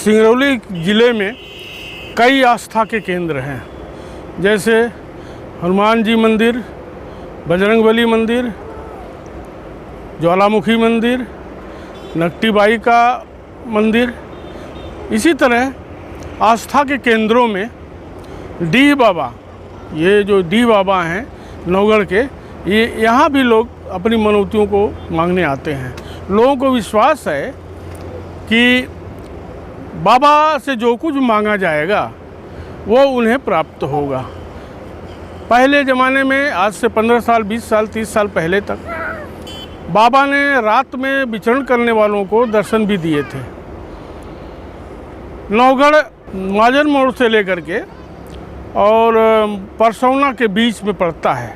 सिंगरौली ज़िले में कई आस्था के केंद्र हैं, जैसे हनुमान जी मंदिर, बजरंगबली मंदिर, ज्वालामुखी मंदिर, नकटी बाई का मंदिर। इसी तरह आस्था के केंद्रों में डीह बाबा, ये जो डीह बाबा हैं नौगढ़ के, ये यहाँ भी लोग अपनी मनौतियों को मांगने आते हैं। लोगों को विश्वास है कि बाबा से जो कुछ मांगा जाएगा वो उन्हें प्राप्त होगा। पहले ज़माने में, आज से 15 साल, 20 साल, 30 साल पहले तक बाबा ने रात में विचरण करने वालों को दर्शन भी दिए थे। नौगढ़ महाजन मोड़ से लेकर के और परसौना के बीच में पड़ता है।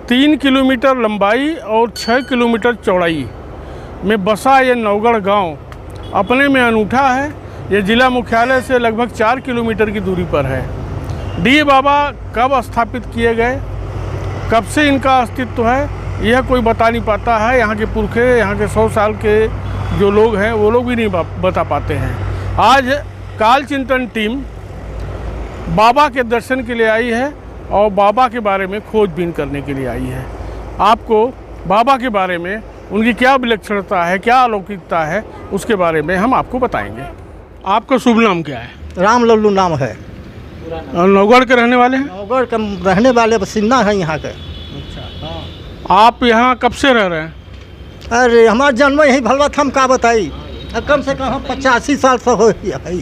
3 किलोमीटर लंबाई और 6 किलोमीटर चौड़ाई में बसा ये नौगढ़ गांव अपने में अनूठा है। ये ज़िला मुख्यालय से लगभग 4 किलोमीटर की दूरी पर है। डीह बाबा कब स्थापित किए गए, कब से इनका अस्तित्व है, यह कोई बता नहीं पाता है। यहाँ के पुरखे, यहाँ के 100 साल के जो लोग हैं वो लोग भी नहीं बता पाते हैं। आज काल चिंतन टीम बाबा के दर्शन के लिए आई है और बाबा के बारे में खोजबीन करने के लिए आई है। आपको बाबा के बारे में, उनकी क्या विलक्षणता है, क्या अलौकिकता है, उसके बारे में हम आपको बताएंगे। आपका शुभ नाम क्या है? राम लल्लू नाम है। नौगढ़ के रहने वाले हैं? नौगढ़ के रहने वाले बसिंदा हैं यहाँ के। अच्छा, आप यहाँ कब से रह रहे हैं? अरे हमारा जन्म यही भलवा था, हम का बताई, कम से कम 85 साल से हो है।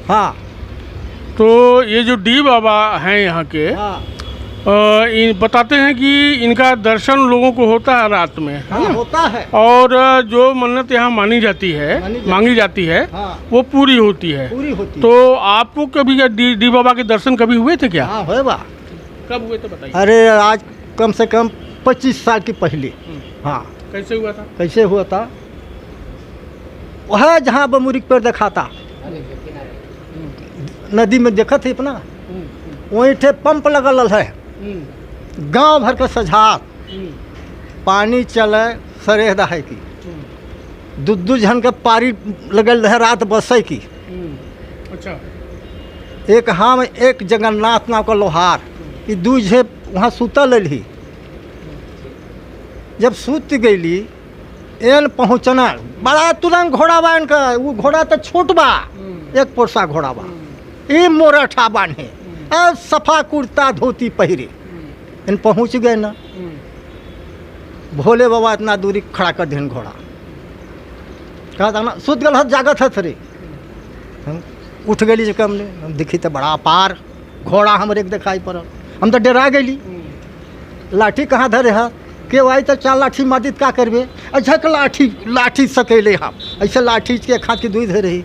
हाँ, तो ये जो डीह बाबा हैं यहाँ के, हाँ। बताते हैं कि इनका दर्शन लोगों को होता है रात में, है ना? होता है। और जो मन्नत यहाँ मांगी जाती है, हाँ। वो पूरी होती है। तो आपको कभी डीह बाबा के दर्शन कभी हुए थे क्या? हाँ, हुए बा। कब हुए थे बताइए। अरे आज कम से कम 25 साल की पहले। हाँ। कैसे हुआ था? कैसे हुआ था? वह जहाँ बमुरी पर देखा था, नदी में देखा थे अपना, वहीं थे पंप लगल है, गांव भर के सझात पानी चले सरेह रहे की, दू झन के पारी लगल रहे रात बसे की। अच्छा। एक हम एक जगन्नाथ नाव का लोहार कि दू झे वहाँ सुतल रही। जब सूत गईली एन पहुँचना, बड़ा तुरंत घोड़ा बा इनका, वो घोड़ा तो छोट बा, एक पोरसा घोड़ा बा, ये मोरठा बान्हे और सफा कुर्ता धोती पहिरे। इन पहुँच गए ना, भोले बाबा इतना दूरी खड़ा कर देन घोड़ा। कहा था ना सुत गल जागत है थरे। हम उठ गई जब हमने, हम दिखी तो बड़ा पार घोड़ा हमरे दिखाई पड़ल। हम तो डरा गई। लाठी कहाँ धरे है के आई तो 4 लाठी मादित का करबे। अच्छा लाठी सकेले हम ऐसे लाठी के खाद की दुई धरे रही।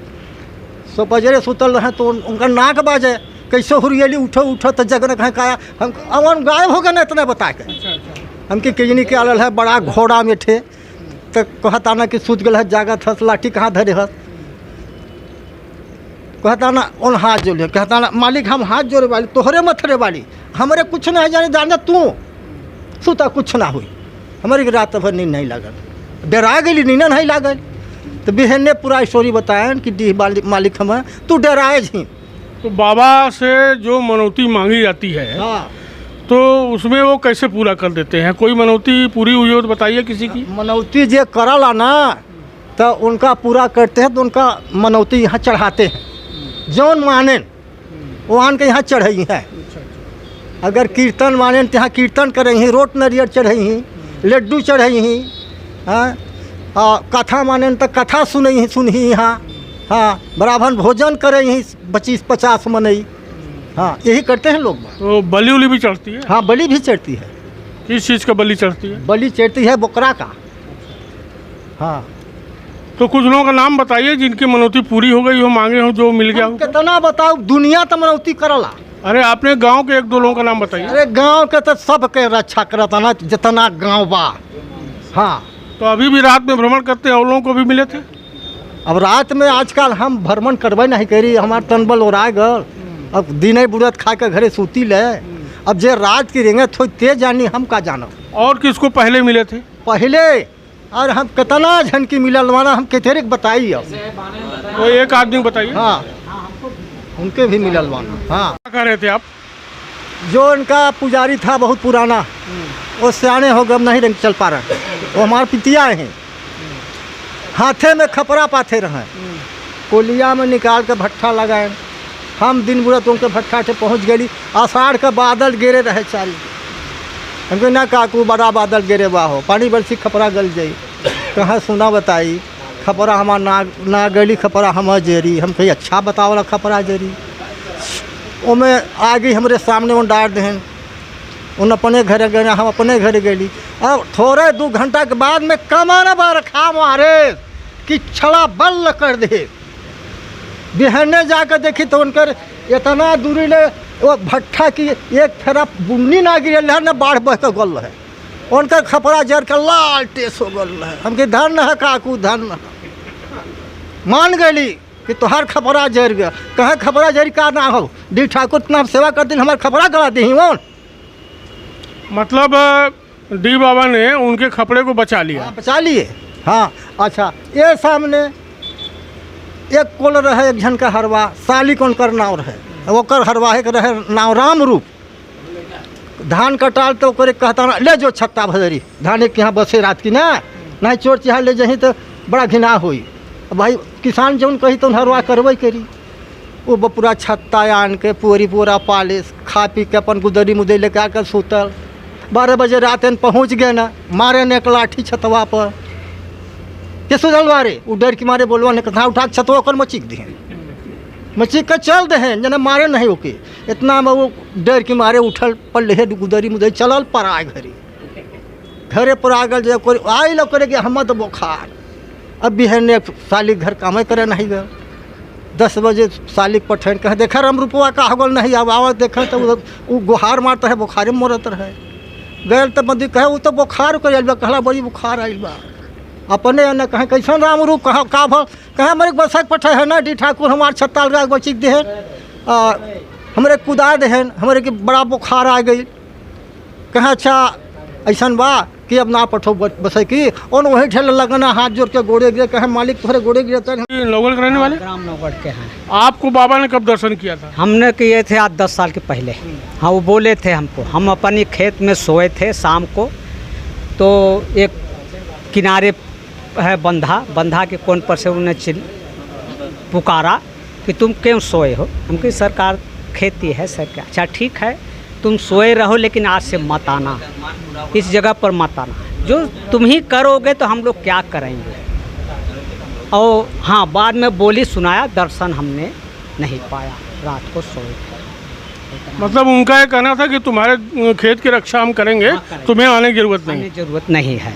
सो बजरे सुतल रहे तो उनका नाक बाजे, कैसे हुरियली उठो तो जगन कहीं काया हम अवन गायब हो गए ना इतना बता के। हमके किजनी के आल है बड़ा घोड़ा में थे, तो कहता ना कि सूत गल है जागत हस, लाठी कहाँ धरे हस। कहता ना उन हाथ जोड़े, कहता ना मालिक हम हाथ जोड़े वाली तोहरे मथरे वाली, हमारे कुछ नहीं जाने जाने तू सूता कुछ ना हुई। हमारी रात भर नींद नहीं लागल, डरा गई, नींद नहीं लागल। तो बहन ने पूरा स्टोरी बताया कि डीह मालिक हमें तू डराए जी। तो बाबा से जो मनौती मांगी जाती है, हाँ, तो उसमें वो कैसे पूरा कर देते हैं? कोई मनौती पूरी हुई हो तो बताइए किसी की। मनौती जे करला ना तो उनका पूरा करते हैं, तो उनका मनौती यहाँ चढ़ाते हैं। जौन माने वो आन के यहाँ चढ़ई है। अगर कीर्तन माने तो यहाँ कीर्तन करही, रोट नरियर चढ़ही, लड्डू चढ़ही। हाँ, कथा माने तो कथा सुनही यहाँ। हाँ, ब्राह्मण भोजन करे यहीं 25-50 मनई। हाँ, यही करते हैं लोग। तो बलि उली भी चढ़ती है? हाँ, बलि भी चढ़ती है। किस चीज़ का बलि चढ़ती है? बलि चढ़ती है बकरा का। हाँ, तो कुछ लोगों का नाम बताइए जिनकी मनौती पूरी हो गई हो, मांगे हो, जो मिल गया हो। कितना बताओ, दुनिया तो मनौती करला। अरे आपने गांव के 1-2 लोगों का नाम बताइए। अरे गांव के तो सबके रक्षा करता ना, जितना गांव बा। हाँ, तो अभी भी रात में भ्रमण करते हैं, और लोगों को भी मिले थे? अब रात में आजकल हम भ्रमण करबे नहीं करी, हमार तनबल ओरा गल। अब दिन बुढ़त खा के घरे सूती ले। अब जे रात की रेंगत हो ते जानी, हम का जानब। और किसको पहले मिले थे? पहले और हम कितना झन की मिलल वाला हम केतरे के बताई अब। वो एक आदमी बताइए। हाँ, उनके भी मिलल वाला। हाँ, क्या कह रहे थे आप? जो उनका पुजारी था बहुत पुराना, वो सियाने हो गए, नहीं चल पा रहे, वो हमारे पितिया हैं। हाथे में खपरा पाथे रहे, कोलिया में निकाल के भट्ठा लगाए। हम दिन बुरा तो उनके भट्ठा से पहुँच गई। आषाढ़ का बादल गिरे रहे चारी, हमको ना काकू बड़ा बादल गिरे वाहो, पानी बरसी खपरा गल जाई। कहाँ सुना बताई, खपरा हमार ना गली, खपरा हम जेरी। हम कही अच्छा बतावला खपरा जेरी। ओमे आ गई हमरे सामने वो डार दें, उन अपने घर गए, हम अपने घर गली। अब थोड़े 2 घंटा के बाद में कमाना बार खा मारे कि छड़ा बल्ल कर दे। बिहने जाकर देखी तो उनकर इतना दूरी ले वो भट्ठा की एक फेरा बुन्नी ना गिरल है, ना बाढ़ बह के गल है। उनकर खपरा जर के लाल टेस हो गल है। हमके धन है काकू, धन है। मान गली कि तोहार खपरा जर गया। कहे खपरा जरी का ना हो, डी ठाकुर इतना सेवा कर दिन हमारे खपरा करा दी वो। मतलब डी बाबा ने उनके खपड़े को बचा लिया। हाँ, बचा लिए। हाँ, अच्छा, ये सामने एक कोल रहे, एक झन का हरवा, साली कौन कर नाव रहे, वो कर हरवाहे के रहे नाव राम रूप। धान कटाल तो करे कहता ना ले जो छत्ता भदरी, धान एक यहाँ बसे रात की ना, नहीं चोर चिहार ले जही तो बड़ा घिना हुई। भाई किसान जौन कही तो हरवा करवे करी। वो पूरा छत्ता आन के पूरा पालिश खा पी के अपन गुदरी मुदरी लेके आकर सुतल। 12 बजे रात में पहुँच गए ना, मारे ने एक लाठी छतवा पर के सुधलवा रे। वो डर के मारे बोलवा ने कथा उठा छतवा कर मचिक दिए, मचिक के चल दे जना मारे नहीं ओके। इतना में वो डर के मारे उठल पल रहे, गुदरी मुदरी चलल पर आए घरे पर आ गल जब कोई आई लो करे कि हम तो बुखार। अब बिहने साली घर काम करे नहीं गए। 10 बजे साली पठन कहे देखा राम रूपवा का हगल नहीं, अब आवा देखा तो वो गुहार मारता है, बुखारे में मरत रहे। गए तो मंदिर कहे वो तो बुखार कर आइल बा, कहला बड़ी बुखार आइल बा। अपने न कहे कैसन राम रूप कहा का भल, कहे हमारे बरसात पठे है ना डी ठाकुर हमारे छत्ताल राग बचिक दे हमारे कुदा दे हमारे की बड़ा बुखार आ गई। कहे अच्छा ऐसा बा कि अब ना पठो बसे की। और वही ठेल लगना हाथ जोड़ के गोड़े गिरे, कहे मालिक तुम्हारे गोड़े गिरते हैं। नौगढ़ के रहने वाले? ग्राम नौगढ़ के हैं। आपको बाबा ने कब दर्शन किया था? हमने किए थे आज 10 साल के पहले। हाँ, वो बोले थे हमको, हम अपनी खेत में सोए थे शाम को, तो एक किनारे है बंधा के कोन पर से उन्हें पुकारा कि तुम क्यों सोए हो। हम कही सरकार खेती है सर। क्या? अच्छा ठीक है, तुम सोए रहो लेकिन आज से मत आना, इस जगह पर मत आना, जो तुम ही करोगे तो हम लोग क्या करेंगे। और हाँ, बाद में बोली सुनाया, दर्शन हमने नहीं पाया, रात को सोए थे। मतलब उनका ये कहना था कि तुम्हारे खेत की रक्षा हम करेंगे, तुम्हें आने की जरूरत नहीं। जरूरत नहीं है।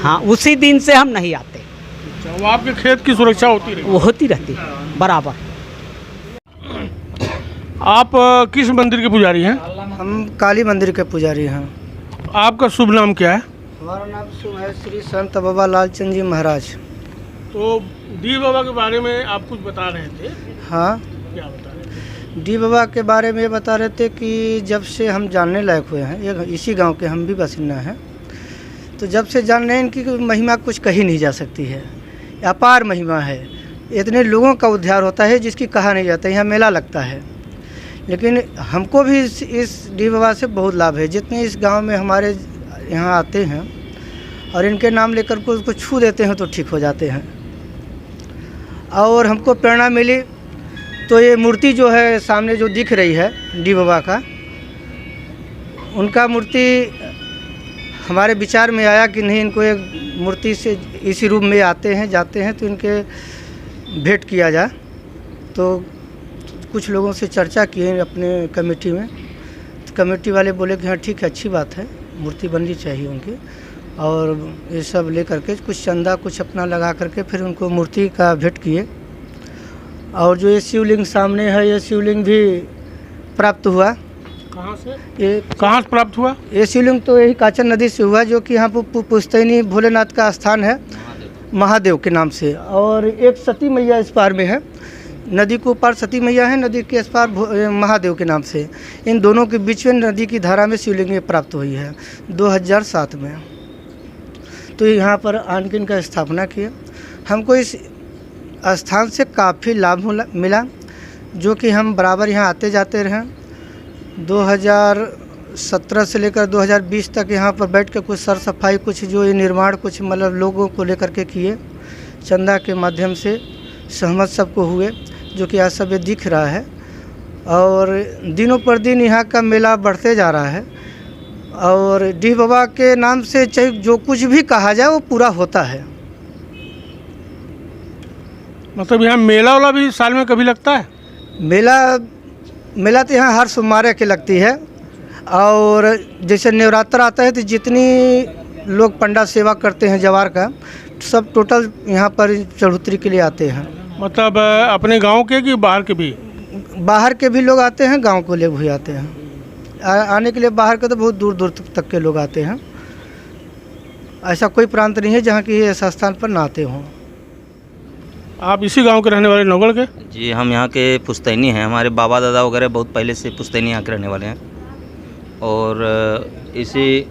हाँ, उसी दिन से हम नहीं आते। वो आपके खेत की सुरक्षा होती रही? वो होती रहती है बराबर। आप किस मंदिर के पुजारी हैं? हम काली मंदिर के पुजारी हैं। आपका शुभ नाम क्या है? हमारा नाम शुभ है श्री संत बाबा लालचंद जी महाराज। तो डी बाबा के बारे में आप कुछ बता रहे थे। हाँ, क्या बता रहे थे? डी बाबा के बारे में ये बता रहे थे कि जब से हम जानने लायक हुए हैं, ये इसी गांव के हम भी बासिंदा हैं, तो जब से जान रहे हैं इनकी महिमा कुछ कही नहीं जा सकती है। अपार महिमा है। इतने लोगों का उद्धार होता है जिसकी कहा नहीं जाता। यहाँ मेला लगता है, लेकिन हमको भी इस डी बाबा से बहुत लाभ है। जितने इस गांव में हमारे यहाँ आते हैं और इनके नाम लेकर को उसको छू देते हैं तो ठीक हो जाते हैं। और हमको प्रेरणा मिली तो ये मूर्ति जो है सामने जो दिख रही है डी बाबा का, उनका मूर्ति हमारे विचार में आया कि नहीं, इनको एक मूर्ति से इसी रूप में आते हैं जाते हैं तो इनके भेंट किया जाए। तो कुछ लोगों से चर्चा किए अपने कमेटी में, तो कमेटी वाले बोले कि हाँ ठीक है, अच्छी बात है, मूर्ति बननी चाहिए उनकी। और ये सब ले करके कुछ चंदा कुछ अपना लगा करके फिर उनको मूर्ति का भेंट किए। और जो ये शिवलिंग सामने है, ये शिवलिंग भी प्राप्त हुआ। कहाँ से? ये कहाँ से प्राप्त हुआ? ये शिवलिंग तो यही काचन नदी से हुआ, जो कि यहाँ पर पुश्तैनी भोलेनाथ का स्थान है महादेव के नाम से। और एक सती मैया इस पार में है, नदी के ऊपर सती मैया है, नदी के इस पार महादेव के नाम से। इन दोनों के बीच में नदी की धारा में शिवलिंग प्राप्त हुई है 2007 में। तो यहाँ पर आनकिन का स्थापना किया। हमको इस स्थान से काफ़ी लाभ मिला, जो कि हम बराबर यहाँ आते जाते रहे। 2017 से लेकर 2020 तक यहाँ पर बैठ कर कुछ सर सफाई, कुछ जो ये निर्माण, कुछ मतलब लोगों को लेकर के किए, चंदा के माध्यम से सहमत सबको हुए, जो कि आज सब ये दिख रहा है। और दिनों पर दिन यहाँ का मेला बढ़ते जा रहा है और डीह बाबा के नाम से चाहे जो कुछ भी कहा जाए वो पूरा होता है। मतलब यहाँ मेला वाला भी साल में कभी लगता है? मेला तो यहाँ हर सोमवार के लगती है। और जैसे नवरात्र आता है तो जितनी लोग पंडा सेवा करते हैं जवार का, सब टोटल यहाँ पर चढ़ोतरी के लिए आते हैं। मतलब अपने गांव के कि बाहर के भी? बाहर के भी लोग आते हैं, गांव के लोग भी आते हैं। आने के लिए बाहर के तो बहुत दूर दूर तक के लोग आते हैं। ऐसा कोई प्रांत नहीं है जहाँ की ऐसा स्थान पर ना आते हों। आप इसी गांव के रहने वाले नौगढ़ के? जी, हम यहाँ के पुश्तैनी हैं। हमारे बाबा दादा वगैरह बहुत पहले से पुश्तैनी यहाँ के रहने वाले हैं। और इसी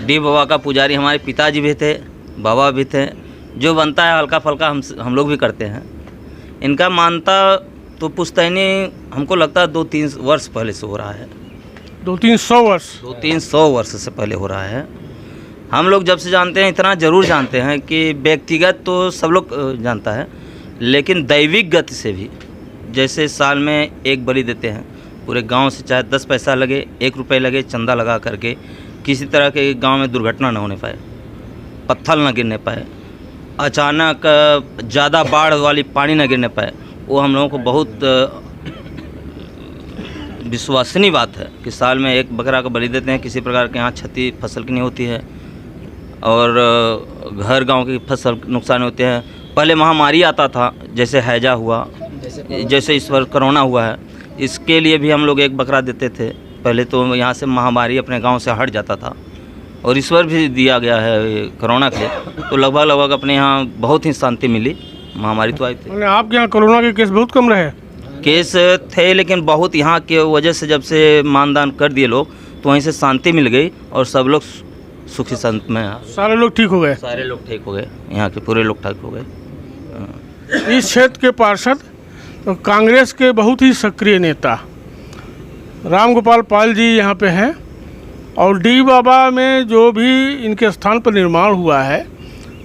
डीह बाबा का पुजारी हमारे पिताजी भी थे, बाबा भी थे। जो बनता है हल्का फल्का हम लोग भी करते हैं। इनका मानता तो पुश्तैनी हमको लगता है 2-3 वर्ष पहले से हो रहा है। 200-300 वर्ष? 200-300 वर्ष से पहले हो रहा है। हम लोग जब से जानते हैं, इतना ज़रूर जानते हैं कि व्यक्तिगत तो सब लोग जानता है, लेकिन दैविक गति से भी, जैसे साल में एक बलि देते हैं पूरे गांव से, चाहे 10 पैसा लगे, 1 रुपये लगे, चंदा लगा करके, किसी तरह के गांव में दुर्घटना न होने पाए, पत्थर न गिरने पाए, अचानक ज़्यादा बाढ़ वाली पानी न गिरने पाए। वो हम लोगों को बहुत विश्वसनीय बात है कि साल में एक बकरा का बलि देते हैं। किसी प्रकार के यहाँ क्षति फसल की नहीं होती है और घर गांव की फसल नुकसान होते हैं। पहले महामारी आता था, जैसे हैजा हुआ, जैसे इस बार कोरोना हुआ है, इसके लिए भी हम लोग एक बकरा देते थे। पहले तो यहाँ से महामारी अपने गांव से हट जाता था और इस बार भी दिया गया है कोरोना के, तो लगभग अपने यहाँ बहुत ही शांति मिली। महामारी तो आई थी। आपके यहाँ कोरोना के केस बहुत कम रहे? केस थे, लेकिन बहुत यहाँ के वजह से जब से मानदान कर दिए लोग, तो वहीं से शांति मिल गई और सब लोग सुखी संत में। सारे लोग ठीक हो गए? सारे लोग ठीक हो गए, यहाँ के पूरे लोग ठीक हो गए। इस क्षेत्र के पार्षद तो कांग्रेस के बहुत ही सक्रिय नेता राम गोपाल पाल जी यहाँ पे हैं और डीह बाबा में जो भी इनके स्थान पर निर्माण हुआ है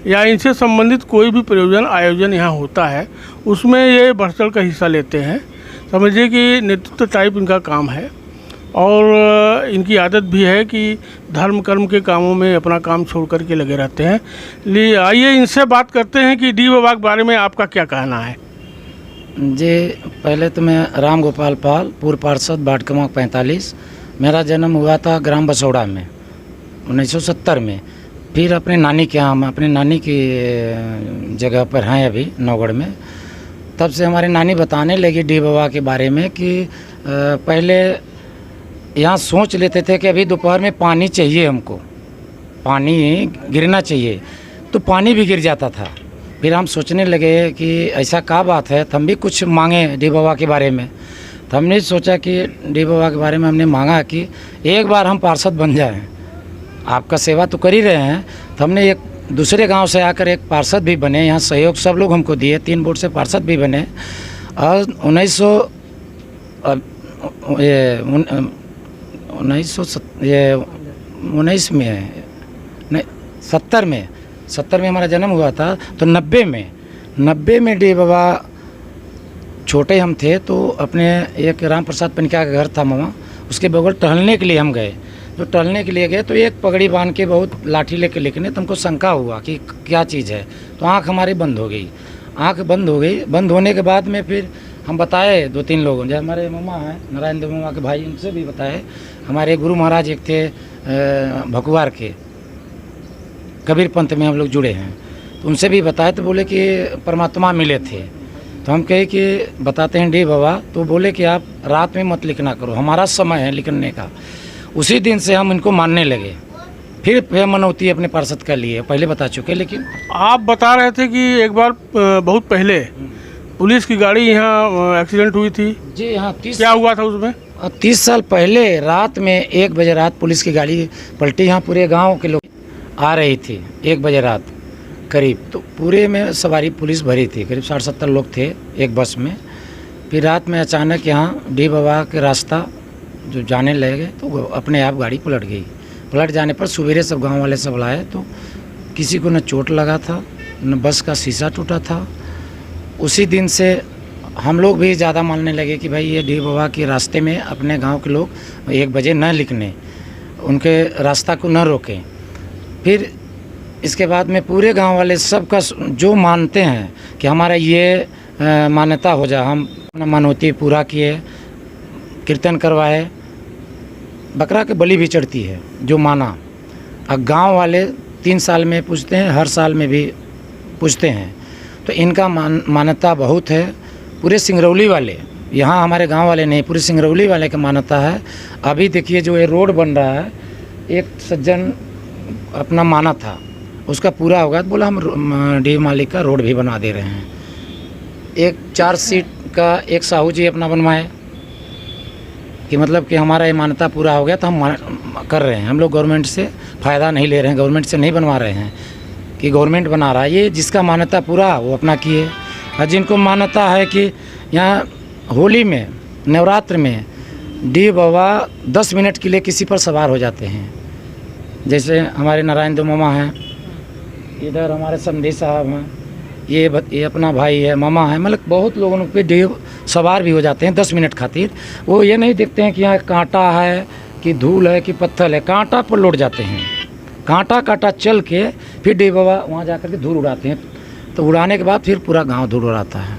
या इनसे संबंधित कोई भी प्रयोजन आयोजन यहाँ होता है, उसमें ये बढ़ चढ़ का हिस्सा लेते हैं। समझिए कि नेतृत्व टाइप इनका काम है और इनकी आदत भी है कि धर्म कर्म के कामों में अपना काम छोड़ कर के लगे रहते हैं। लिए आइए इनसे बात करते हैं कि डीह बाबा के बारे में आपका क्या कहना है। जी, पहले तो मैं राम गोपाल पाल, पूर्व पार्षद वार्ड क्रमांक 45। मेरा जन्म हुआ था ग्राम बसौड़ा में 1970 में। फिर अपने नानी के यहाँ, हम अपने नानी की जगह पर हैं अभी नौगढ़ में। तब से हमारी नानी बताने लगी डीह बाबा के बारे में कि पहले यहाँ सोच लेते थे कि अभी दोपहर में पानी चाहिए, हमको पानी गिरना चाहिए, तो पानी भी गिर जाता था। फिर हम सोचने लगे कि ऐसा क्या बात है, तो हम भी कुछ मांगे डीह बाबा के बारे में। तो हमने सोचा कि डीह बाबा के बारे में हमने मांगा कि एक बार हम पार्षद बन जाएं, आपका सेवा तो कर ही रहे हैं। तो हमने एक दूसरे गांव से आकर एक पार्षद भी बने, यहाँ सहयोग सब लोग हमको दिए, 3 वोट से पार्षद भी बने। और 1970 में हमारा जन्म हुआ था। तो 90 में डीह बाबा, छोटे हम थे तो अपने एक राम प्रसाद पनिका का घर था मामा, उसके बगल टहलने के लिए हम गए। तो टहलने के लिए गए तो एक पगड़ी बांध के बहुत लाठी लेके लेकिन तुमको शंका हुआ कि क्या चीज़ है। तो आँख हमारी बंद हो गई, आँख बंद हो गई। बंद होने के बाद में फिर हम बताए 2-3 लोगों, जैसे हमारे मामा हैं नारायण देव मामा के भाई, उनसे भी बताए। हमारे गुरु महाराज एक थे भकुआर के, कबीर पंथ में हम लोग जुड़े हैं, तो उनसे भी बताए। तो बोले कि परमात्मा मिले थे। तो हम कहे कि बताते हैं डीह बाबा। तो बोले कि आप रात में मत लिखना करो, हमारा समय है लिखने का। उसी दिन से हम इनको मानने लगे। फिर मनौती अपने पार्षद का लिए पहले बता चुके। लेकिन आप बता रहे थे कि एक बार बहुत पहले पुलिस की गाड़ी यहाँ एक्सीडेंट हुई थी। जी हाँ, क्या हुआ था उसमें? 30 साल पहले रात में 1 बजे रात पुलिस की गाड़ी पलटी। यहाँ पूरे गांव के लोग आ रही थी 1 बजे रात करीब, तो पूरे में सवारी पुलिस भरी थी, करीब 60-70 लोग थे एक बस में। फिर रात में अचानक यहाँ डी बाबा के रास्ता जो जाने लगे तो अपने आप गाड़ी पलट गई। पलट जाने पर सवेरे सब गांव वाले सब लाए तो किसी को न चोट लगा था न बस का शीशा टूटा था। उसी दिन से हम लोग भी ज़्यादा मानने लगे कि भाई ये डी बाबा के रास्ते में अपने गांव के लोग 1 बजे न निकलें, उनके रास्ता को न रोकें। फिर इसके बाद में पूरे गांव वाले सबका जो मानते हैं कि हमारा ये मान्यता हो जाए, हम अपना मनौती पूरा किए, कीर्तन करवाए, बकरा के बलि भी चढ़ती है जो माना। अब गांव वाले 3 साल में पूछते हैं, हर साल में भी पूछते हैं, तो इनका मान्यता बहुत है। पूरे सिंगरौली वाले, यहाँ हमारे गांव वाले नहीं, पूरे सिंगरौली वाले का मान्यता है। अभी देखिए जो ये रोड बन रहा है, एक सज्जन अपना माना था, उसका पूरा होगा तो बोला हम डी मालिक का रोड भी बना दे रहे हैं। एक 4 सीट का एक साहू जी अपना बनवाए कि मतलब कि हमारा ये मान्यता पूरा हो गया तो हम कर रहे हैं। हम लोग गवर्नमेंट से फ़ायदा नहीं ले रहे हैं, गवर्नमेंट से नहीं बनवा रहे हैं कि गवर्नमेंट बना रहा है। ये जिसका मान्यता पूरा वो अपना किए, और जिनको मान्यता है कि यहाँ होली में, नवरात्र में डी बाबा 10 मिनट के लिए किसी पर सवार हो जाते हैं। जैसे हमारे नारायण दो मामा हैं, इधर हमारे समधी साहब हैं, ये अपना भाई है, मामा है, मतलब बहुत लोगों पे डी सवार भी हो जाते हैं 10 मिनट खातिर। वो ये नहीं देखते हैं कि यहाँ कांटा है कि धूल है कि पत्थर है, कांटा पर लौट जाते हैं। कांटा चल के फिर डी बाबा वहाँ जा कर के धूल उड़ाते हैं, तो उड़ाने के बाद फिर पूरा गांव धूल उड़ाता है।